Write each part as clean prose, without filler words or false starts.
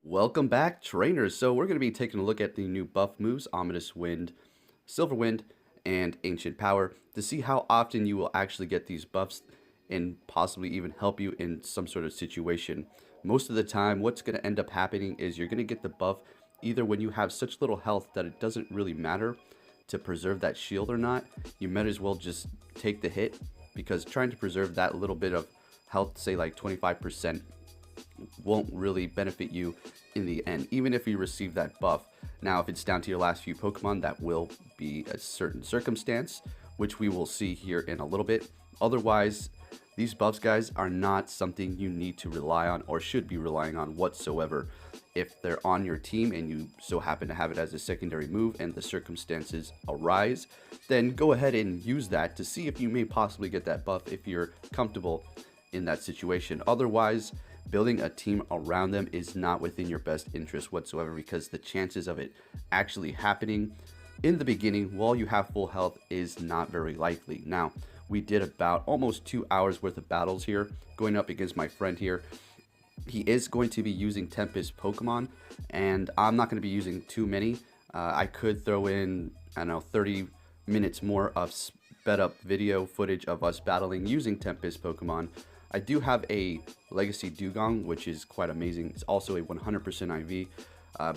Welcome back, trainers. So we're going to be taking a look at the new buff moves, Ominous Wind, Silver Wind, and Ancient Power to see how often you will actually get these buffs and possibly even help you in some sort of situation. Most of the time, what's going to end up happening is you're going to get the buff either when you have such little health that it doesn't really matter to preserve that shield or not. You might as well just take the hit, because trying to preserve that little bit of health, say like 25%, won't really benefit you in the end, even if you receive that buff. Now, if it's down to your last few Pokemon, that will be a certain circumstance, which we will see here in a little bit. Otherwise, these buffs, guys, are not something you need to rely on or should be relying on whatsoever. If they're on your team and you so happen to have it as a secondary move and the circumstances arise, then go ahead and use that to see if you may possibly get that buff if you're comfortable in that situation. Otherwise, building a team around them is not within your best interest whatsoever, because the chances of it actually happening in the beginning while you have full health is not very likely. Now, we did about almost 2 hours worth of battles here going up against my friend here. He is going to be using Tempest Pokemon, and I'm not going to be using too many. I could throw in, I don't know, 30 minutes more of sped up video footage of us battling using Tempest Pokemon. I do have a Legacy Dugong, which is quite amazing. It's also a 100% IV,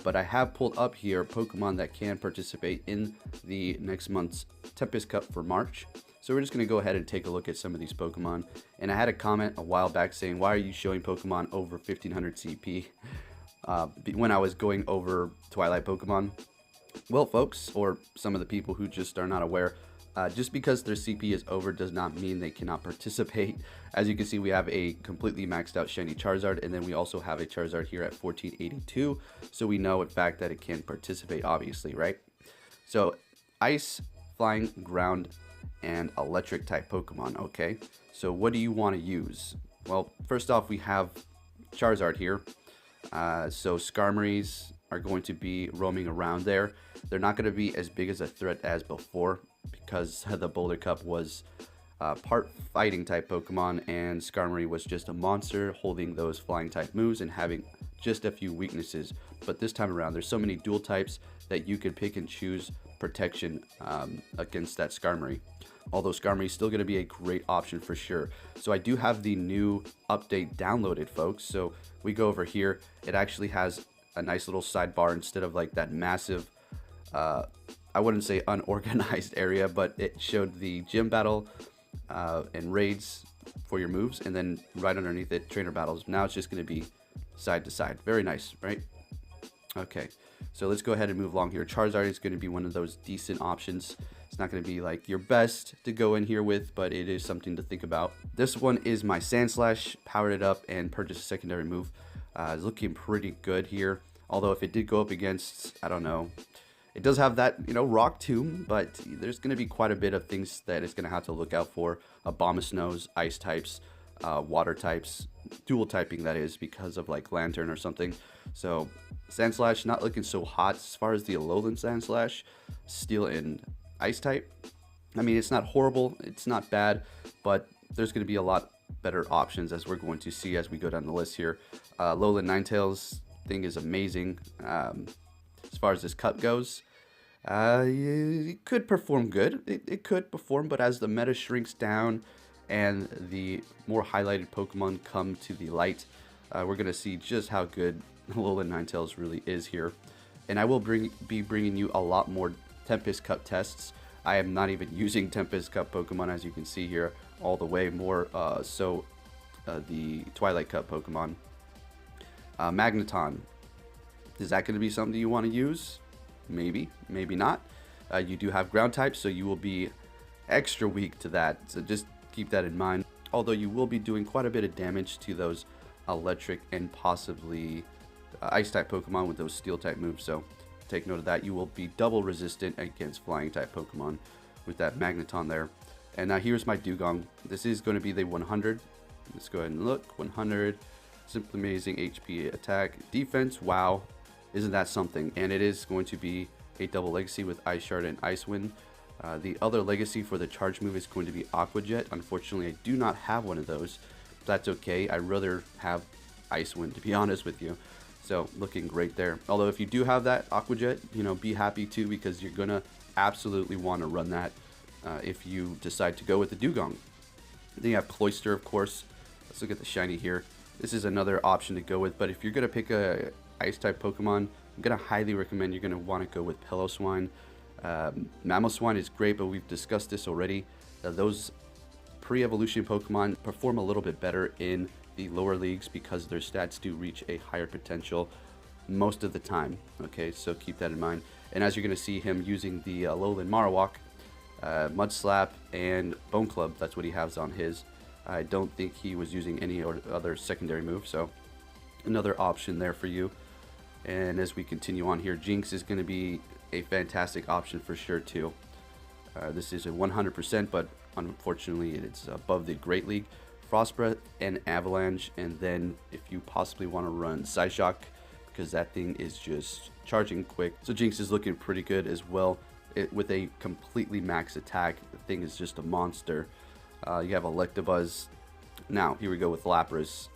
but I have pulled up here Pokemon that can participate in the next month's Tempest Cup for March. So we're just going to go ahead and take a look at some of these Pokemon. And I had a comment a while back saying, why are you showing Pokemon over 1500 CP when I was going over Twilight Pokemon? Well, folks, or some of the people who just are not aware, just because their CP is over does not mean they cannot participate. As you can see, we have a completely maxed out shiny Charizard, and then we also have a Charizard here at 1482, so we know in fact that it can participate, obviously, right? So ice, flying, ground, and electric type Pokemon. Okay, so what do you want to use? Well, first off, we have Charizard here. So Skarmories are going to be roaming around there. They're not going to be as big as a threat as before, because the Boulder Cup was part fighting type Pokemon, and Skarmory was just a monster holding those flying type moves and having just a few weaknesses. But this time around, there's so many dual types that you could pick and choose protection against that Skarmory. Although Skarmory is still going to be a great option for sure. So I do have the new update downloaded, folks. So we go over here. It actually has a nice little sidebar instead of like that massive, I wouldn't say unorganized area, but it showed the gym battle and raids for your moves, and then right underneath it, trainer battles. Now it's just going to be side to side. Very nice, right? Okay, so let's go ahead and move along here. Charizard is going to be one of those decent options. It's not going to be like your best to go in here with, but it is something to think about. This one is my Sandslash, powered it up and purchased a secondary move. It's looking pretty good here. Although if it did go up against, I don't know, it does have that, you know, rock tomb, but there's going to be quite a bit of things that it's going to have to look out for. Abomasnows, ice types, water types, dual typing, that is, because of like Lantern or something. So Sandslash not looking so hot as far as the Alolan Sandslash. Steel and ice type. I mean, it's not horrible, it's not bad, but there's going to be a lot better options, as we're going to see as we go down the list here. Alolan Ninetales thing is amazing. As far as this cut goes, it could perform good. It could perform, but as the meta shrinks down and the more highlighted Pokemon come to the light, we're going to see just how good Alolan Ninetales really is here. And I will be bringing you a lot more Tempest Cup tests. I am not even using Tempest Cup Pokemon, as you can see here, all the way more the Twilight Cup Pokemon. Magneton. Is that going to be something you want to use? Maybe, maybe not. You do have ground types, so you will be extra weak to that. So just keep that in mind. Although you will be doing quite a bit of damage to those electric and possibly ice type Pokemon with those steel type moves. So take note of that. You will be double resistant against flying type Pokemon with that Magneton there. And now here's my Dugong. This is going to be the 100. Let's go ahead and look. 100. Simply amazing HP, attack, defense. Wow. Isn't that something? And it is going to be a double legacy with Ice Shard and Ice Wind. The other legacy for the charge move is going to be Aqua Jet. Unfortunately, I do not have one of those. That's okay. I'd rather have Ice Wind, to be honest with you. So looking great there. Although if you do have that Aqua Jet, you know, be happy too, because you're gonna absolutely want to run that if you decide to go with the Dugong. Then you have Cloyster, of course. Let's look at the shiny here. This is another option to go with, but if you're gonna pick a ice type Pokemon, I'm gonna highly recommend you're gonna want to go with Piloswine. Mamoswine is great, but we've discussed this already. Those pre-evolution Pokemon perform a little bit better in the lower leagues because their stats do reach a higher potential most of the time. Okay, so keep that in mind. And as you're going to see him using the Alolan Marowak, Mud Slap, and Bone Club, that's what he has on his. I don't think he was using any other secondary move, so another option there for you. And as we continue on here, Jinx is going to be a fantastic option for sure too. This is a 100%, but unfortunately it's above the Great League. Frost Breath and Avalanche, and then if you possibly want to run Psyshock, because that thing is just charging quick. So Jinx is looking pretty good as well. With a completely max attack, the thing is just a monster. You have Electabuzz. Now here we go with Lapras.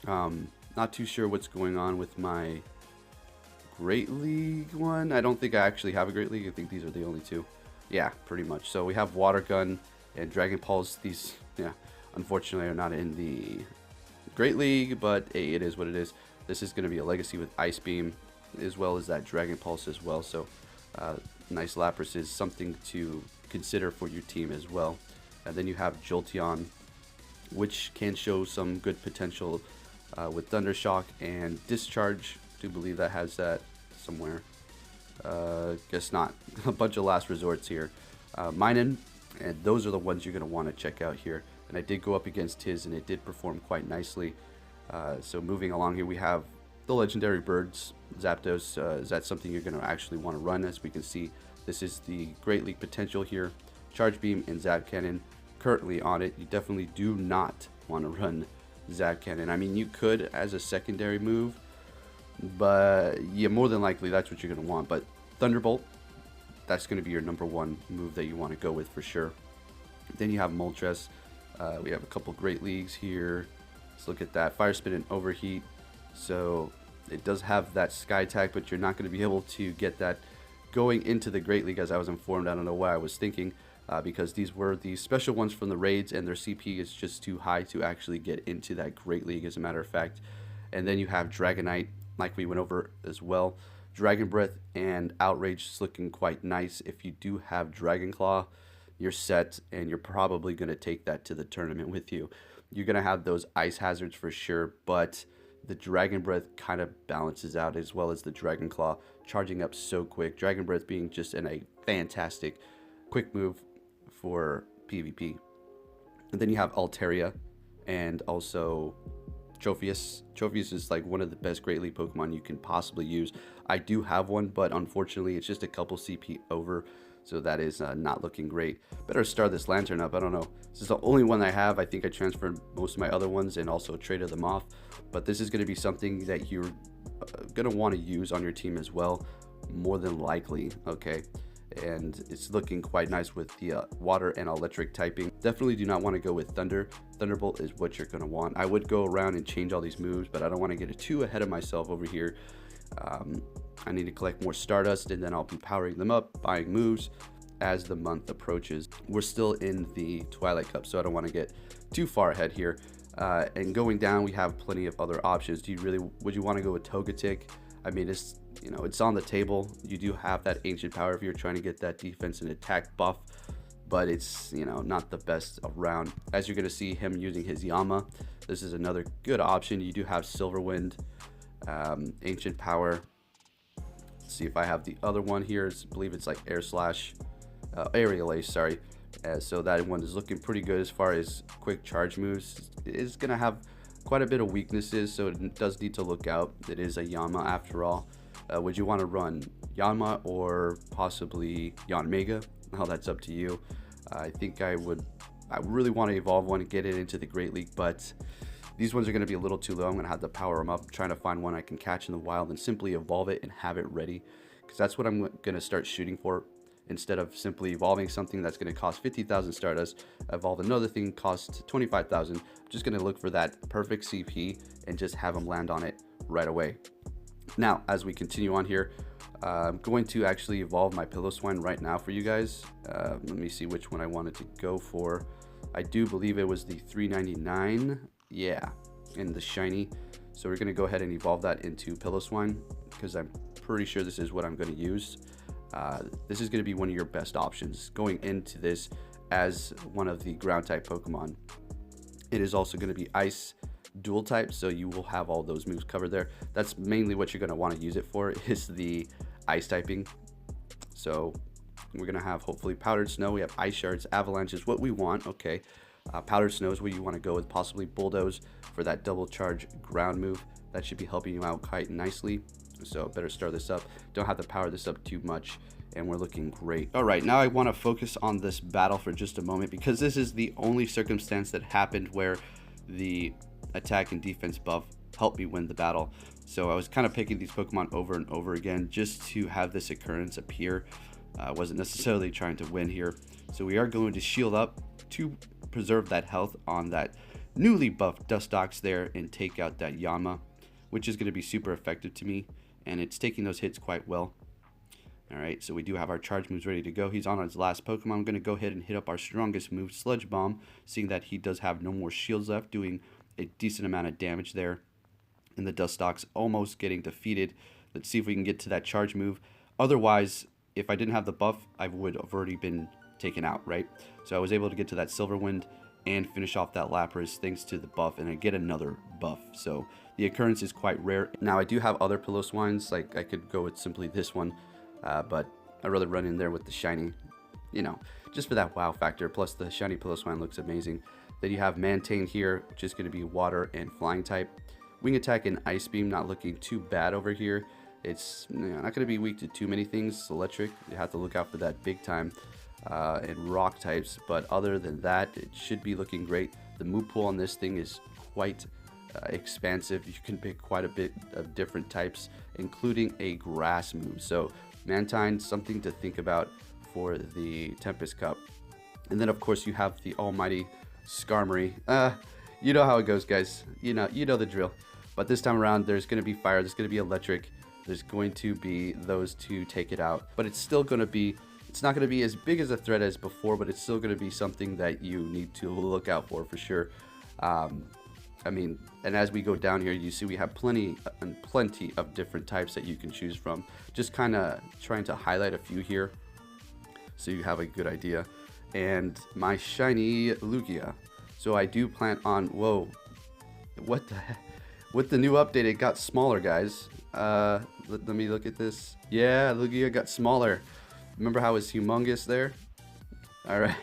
Not too sure what's going on with my Great League one. I don't think I actually have a Great League. I think these are the only two. Yeah, pretty much. So we have Water Gun and Dragon Pulse. These, yeah, unfortunately are not in the Great League, but hey, it is what it is. This is going to be a Legacy with Ice Beam, as well as that Dragon Pulse as well. So nice Lapras is something to consider for your team as well. And then you have Jolteon, which can show some good potential with Thundershock and Discharge. I do believe that has that somewhere. Guess not. A bunch of last resorts here. Minun, and those are the ones you're going to want to check out here. And I did go up against his, and it did perform quite nicely. So moving along here, we have the legendary birds. Zapdos, is that something you're going to actually want to run? As we can see, this is the Great League potential here. Charge Beam and Zap Cannon currently on it. You definitely do not want to run Zap Cannon. I mean, you could as a secondary move, but yeah, more than likely that's what you're going to want. But Thunderbolt, that's going to be your #1 move that you want to go with for sure. Then you have Moltres. We have a couple Great Leagues here. Let's look at that. Fire Spin and Overheat. So it does have that Sky Attack, but you're not going to be able to get that going into the Great League, as I was informed. I don't know why I was thinking, because these were the special ones from the raids, and their CP is just too high to actually get into that Great League, as a matter of fact. And then you have Dragonite, like we went over as well. Dragon Breath and Outrage is looking quite nice. If you do have Dragon Claw, you're set, and you're probably going to take that to the tournament with you. You're going to have those ice hazards for sure, but the Dragon Breath kind of balances out, as well as the Dragon Claw charging up so quick. Dragon Breath being just a fantastic quick move for PvP. And then you have Altaria and also Trophius. Trophius is like one of the best Great League Pokemon you can possibly use. I do have one, but unfortunately it's just a couple CP over, so that is not looking great. Better start this Lantern up. I don't know. This is the only one I have. I think I transferred most of my other ones and also traded them off. But this is going to be something that you're going to want to use on your team as well, more than likely, okay? And it's looking quite nice with the water and electric typing. Definitely do not want to go with Thunder. Thunderbolt is what you're going to want. I would go around and change all these moves, but I don't want to get too ahead of myself over here. I need to collect more Stardust, and then I'll be powering them up, buying moves as the month approaches. We're still in the Twilight Cup, so I don't want to get too far ahead here. And going down, we have plenty of other options. Would you want to go with Togetic? I mean, it's, you know, it's on the table. You do have that ancient power if you're trying to get that defense and attack buff, but it's, you know, not the best around. As you're going to see him using his Yama, this is another good option. You do have Silverwind, ancient power. Let's see if I have the other one here. I believe it's like Aerial Ace, sorry. So that one is looking pretty good as far as quick charge moves. It is going to have quite a bit of weaknesses, so it does need to look out. It is a Yama after all. Would you want to run Yama or possibly Yanmega? Well, that's up to you. I think I really want to evolve one and get it into the Great League, but these ones are going to be a little too low. I'm going to have to power them up, trying to find one I can catch in the wild and simply evolve it and have it ready, because that's what I'm going to start shooting for. Instead of simply evolving something that's going to cost 50,000 Stardust, evolve another thing cost 25,000. I'm just going to look for that perfect CP and just have them land on it right away. Now, as we continue on here, I'm going to actually evolve my Piloswine right now for you guys. Let me see which one I wanted to go for. I do believe it was the 399, yeah, in the shiny. So we're going to go ahead and evolve that into Piloswine because I'm pretty sure this is what I'm going to use. This is going to be one of your best options going into this as one of the ground type Pokemon. It is also going to be ice dual type, so you will have all those moves covered there. That's mainly what you're going to want to use it for, is the ice typing. So we're going to have hopefully powdered snow. We have ice shards, avalanche is what we want. Okay, powdered snow is where you want to go with, possibly bulldoze for that double charge ground move. That should be helping you out quite nicely. So better start this up. Don't have to power this up too much, and we're looking great. All right, now I want to focus on this battle for just a moment, because this is the only circumstance that happened where the attack and defense buff helped me win the battle. So I was kind of picking these Pokemon over and over again just to have this occurrence appear. I wasn't necessarily trying to win here. So we are going to shield up to preserve that health on that newly buffed Dustox there and take out that Yama, which is going to be super effective to me, and it's taking those hits quite well. Alright, so we do have our charge moves ready to go. He's on his last Pokemon. I'm going to go ahead and hit up our strongest move, Sludge Bomb, seeing that he does have no more shields left, doing a decent amount of damage there. And the Dustox almost getting defeated. Let's see if we can get to that charge move. Otherwise, if I didn't have the buff, I would have already been taken out, right? So I was able to get to that Silver Wind and finish off that Lapras thanks to the buff, and I get another buff. So the occurrence is quite rare. Now I do have other Piloswines, like I could go with simply this one, but I'd rather run in there with the shiny, you know, just for that wow factor. Plus the shiny Piloswine looks amazing. Then you have Mantane here, which is going to be water and flying type. Wing attack and ice beam not looking too bad over here. It's not going to be weak to too many things. Electric, you have to look out for that big time, and rock types. But other than that, it should be looking great. The move pool on this thing is quite expansive. You can pick quite a bit of different types, including a grass move. So Mantine, something to think about for the Tempest Cup. And then of course you have the almighty Skarmory. You know how it goes, guys. You know the drill. But this time around, there's going to be fire, there's going to be electric, there's going to be those to take it out. But it's still going to be, it's not going to be as big as a threat as before, but it's still going to be something that you need to look out for sure. I mean, and as we go down here, you see we have plenty of different types that you can choose from. Just kind of trying to highlight a few here so you have a good idea. And my shiny Lugia. So I do plan on, whoa, what the heck? With the new update, it got smaller, guys. Let me look at this. Yeah, Lugia got smaller. Remember how it was humongous there? All right.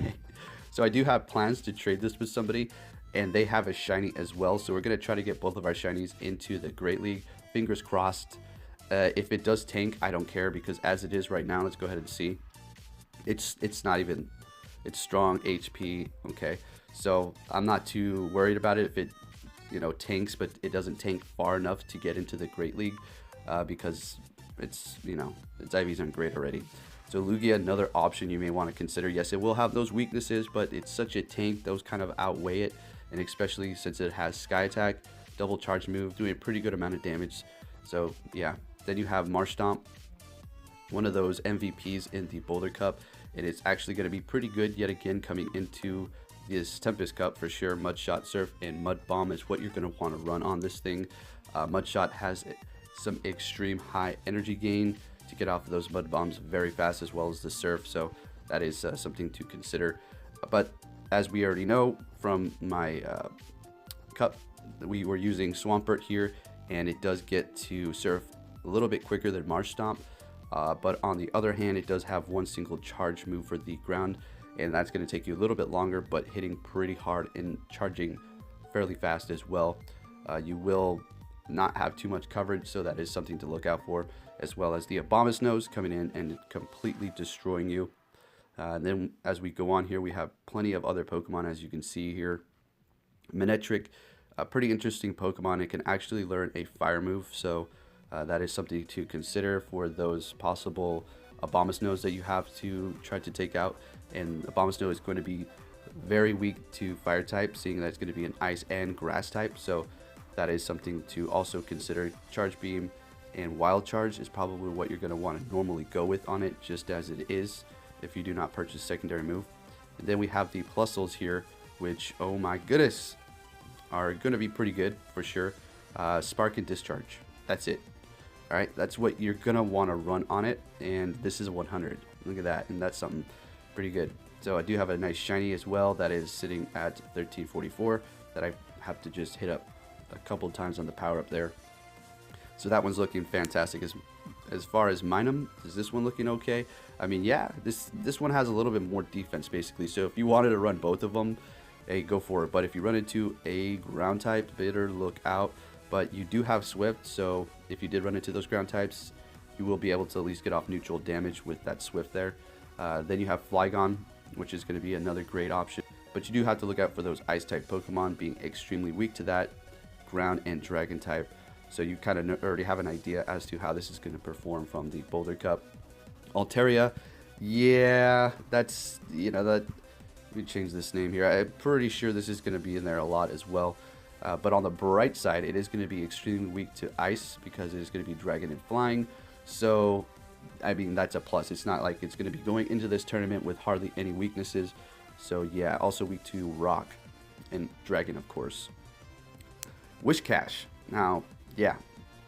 So I do have plans to trade this with somebody, and they have a shiny as well. So we're going to try to get both of our shinies into the Great League. Fingers crossed. If it does tank, I don't care, because as it is right now, let's go ahead and see. It's not even, it's strong HP, okay? So I'm not too worried about it if it, tanks, but it doesn't tank far enough to get into the Great League, because it's, its IVs aren't great already. So Lugia, another option you may want to consider. Yes, it will have those weaknesses, but it's such a tank, those kind of outweigh it, and especially since it has Sky Attack, double charge move, doing a pretty good amount of damage. So yeah, then you have Marshtomp, one of those MVPs in the Boulder Cup, and it's actually going to be pretty good yet again coming into this Tempest Cup for sure. Mudshot, Surf, and Mud Bomb is what you're going to want to run on this thing. Mudshot has some extreme high energy gain to get off of those Mud Bombs very fast, as well as the Surf, so that is something to consider. But as we already know from my cup, we were using Swampert here, and it does get to Surf a little bit quicker than Marshtomp. But on the other hand, it does have one single charge move for the ground, and that's going to take you a little bit longer, but hitting pretty hard and charging fairly fast as well. You will not have too much coverage, so that is something to look out for, as well as the Abomasnows coming in and completely destroying you. Then as we go on here, we have plenty of other Pokemon, as you can see here. Manectric, a pretty interesting Pokemon. It can actually learn a fire move, so that is something to consider for those possible Abomasnows that you have to try to take out. And Abomasnow is going to be very weak to fire type, seeing that it's going to be an ice and grass type. So that is something to also consider. Charge Beam and Wild Charge is probably what you're going to want to normally go with on it, just as it is, if you do not purchase secondary move. And then we have the Plusles here, which, oh my goodness, are going to be pretty good for sure. Spark and Discharge, that's it. Alright, that's what you're going to want to run on it, and this is a 100. Look at that, and that's something pretty good. So I do have a nice shiny as well that is sitting at 1344 that I have to just hit up a couple times on the power up there. So that one's looking fantastic. As far as Minum, is this one looking okay? I mean, yeah, this one has a little bit more defense basically. So if you wanted to run both of them, hey, go for it. But if you run into a ground type, better look out. But you do have Swift, so if you did run into those ground types, you will be able to at least get off neutral damage with that Swift there. Then you have Flygon, which is going to be another great option. But you do have to look out for those Ice type Pokemon being extremely weak to that Ground and Dragon type. So you kind of already have an idea as to how this is going to perform from the Boulder Cup. Altaria, yeah, that's, you know, that, let me change this name here. I'm pretty sure this is going to be in there a lot as well. But on the bright side, it is going to be extremely weak to Ice because it is going to be Dragon and Flying. So, I mean, that's a plus. It's not like it's going to be going into this tournament with hardly any weaknesses. So, yeah, also weak to Rock and Dragon, of course. Wishcash. Now, yeah,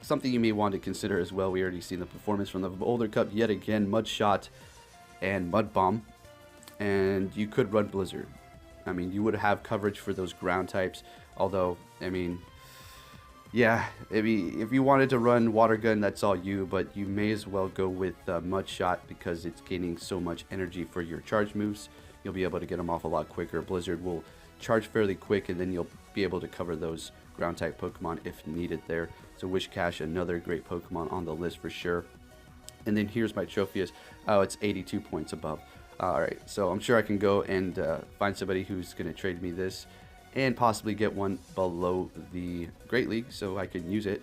something you may want to consider as well. We already seen the performance from the Boulder Cup yet again. Mudshot and Mud Bomb. And you could run Blizzard. I mean, you would have coverage for those ground types. Although, I mean, yeah, if you wanted to run Water Gun, that's all you. But you may as well go with Mudshot because it's gaining so much energy for your charge moves. You'll be able to get them off a lot quicker. Blizzard will charge fairly quick, and then you'll be able to cover those ground type Pokemon if needed there. So Wishcash, another great Pokemon on the list for sure. And then here's my Trophius. Oh, it's 82 points above. Alright, so I'm sure I can go and find somebody who's going to trade me this and possibly get one below the Great League so I can use it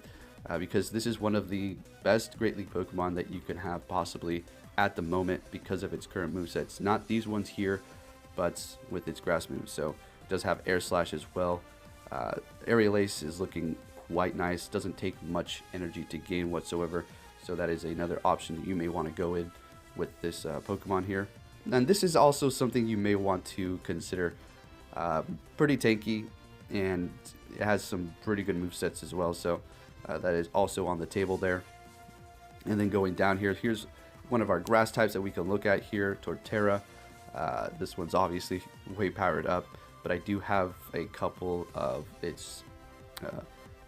because this is one of the best Great League Pokemon that you can have possibly at the moment because of its current movesets. Not these ones here, but with its grass moves. So it does have Air Slash as well. Aerial Ace is looking quite nice. Doesn't take much energy to gain whatsoever. So that is another option that you may want to go in with this Pokemon here. And this is also something you may want to consider. Pretty tanky, and it has some pretty good movesets as well. So that is also on the table there. And then going down here, here's one of our grass types that we can look at here, Torterra. This one's obviously way powered up, but I do have a couple of its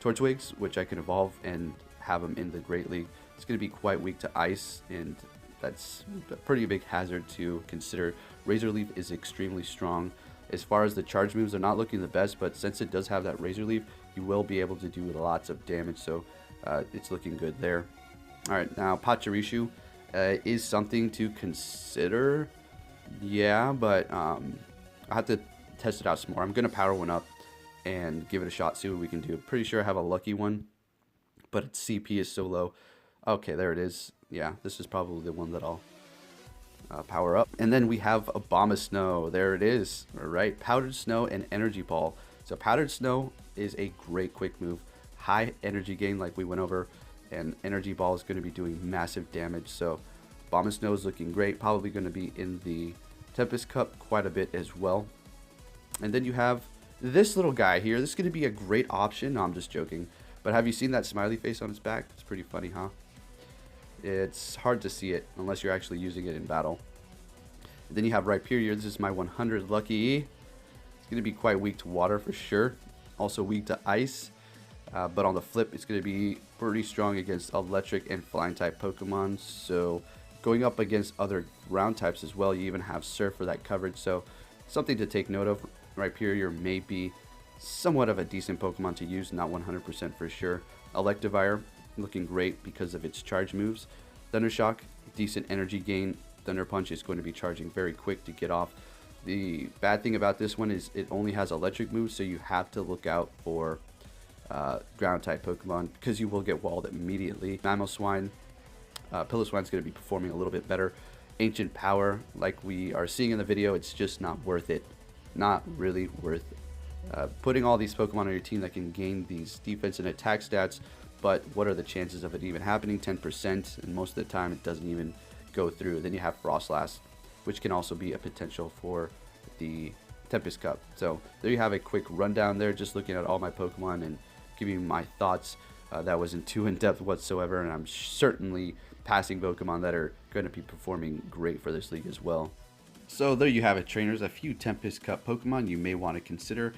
Tortwigs, which I can evolve and have them in the Great League. It's going to be quite weak to Ice, and that's a pretty big hazard to consider. Razor Leaf is extremely strong. As far as the charge moves, they're not looking the best, but since it does have that Razor Leaf, you will be able to do lots of damage, so it's looking good there. Alright, now Pachirisu is something to consider. Yeah, but I have to test it out some more. I'm going to power one up and give it a shot, see what we can do. Pretty sure I have a lucky one, but its CP is so low. Okay, there it is. Yeah, this is probably the one that I'll power up. And then we have Abomasnow. There it is. All right, Powdered Snow and Energy Ball. So Powdered Snow is a great quick move. High energy gain like we went over, and Energy Ball is going to be doing massive damage. So Abomasnow is looking great. Probably going to be in the Tempest Cup quite a bit as well. And then you have this little guy here. This is going to be a great option. No, I'm just joking. But have you seen that smiley face on his back? It's pretty funny, huh? It's hard to see it unless you're actually using it in battle. And then you have Rhyperior. This is my 100 lucky. It's going to be quite weak to water for sure. Also weak to ice. But on the flip, it's going to be pretty strong against electric and flying type Pokemon. So going up against other ground types as well, you even have Surf for that coverage. So something to take note of. Rhyperior may be somewhat of a decent Pokemon to use, not 100% for sure. Electivire, looking great because of its charge moves. Thundershock, decent energy gain. Thunder Punch is going to be charging very quick to get off. The bad thing about this one is it only has electric moves, so you have to look out for ground type Pokemon because you will get walled immediately. Mamoswine, Piloswine is going to be performing a little bit better. Ancient Power, like we are seeing in the video, it's just not worth it. Not really worth putting all these Pokemon on your team that can gain these defense and attack stats, but what are the chances of it even happening? 10%, and most of the time it doesn't even go through. Then you have Frostlass, which can also be a potential for the Tempest Cup. So there you have a quick rundown there, just looking at all my Pokemon and giving you my thoughts. That wasn't too in-depth whatsoever, and I'm certainly passing Pokemon that are going to be performing great for this league as well. So there you have it, trainers, a few Tempest Cup Pokemon you may want to consider,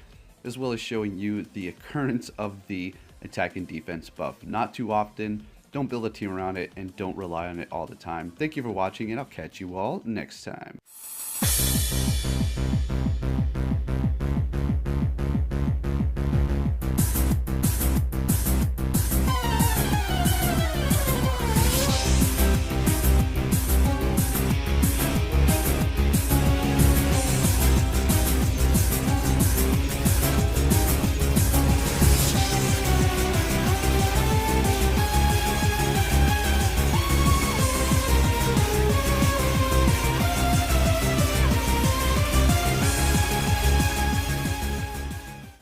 as well as showing you the occurrence of the attack and defense buff. Not too often, don't build a team around it, and don't rely on it all the time. Thank you for watching, and I'll catch you all next time.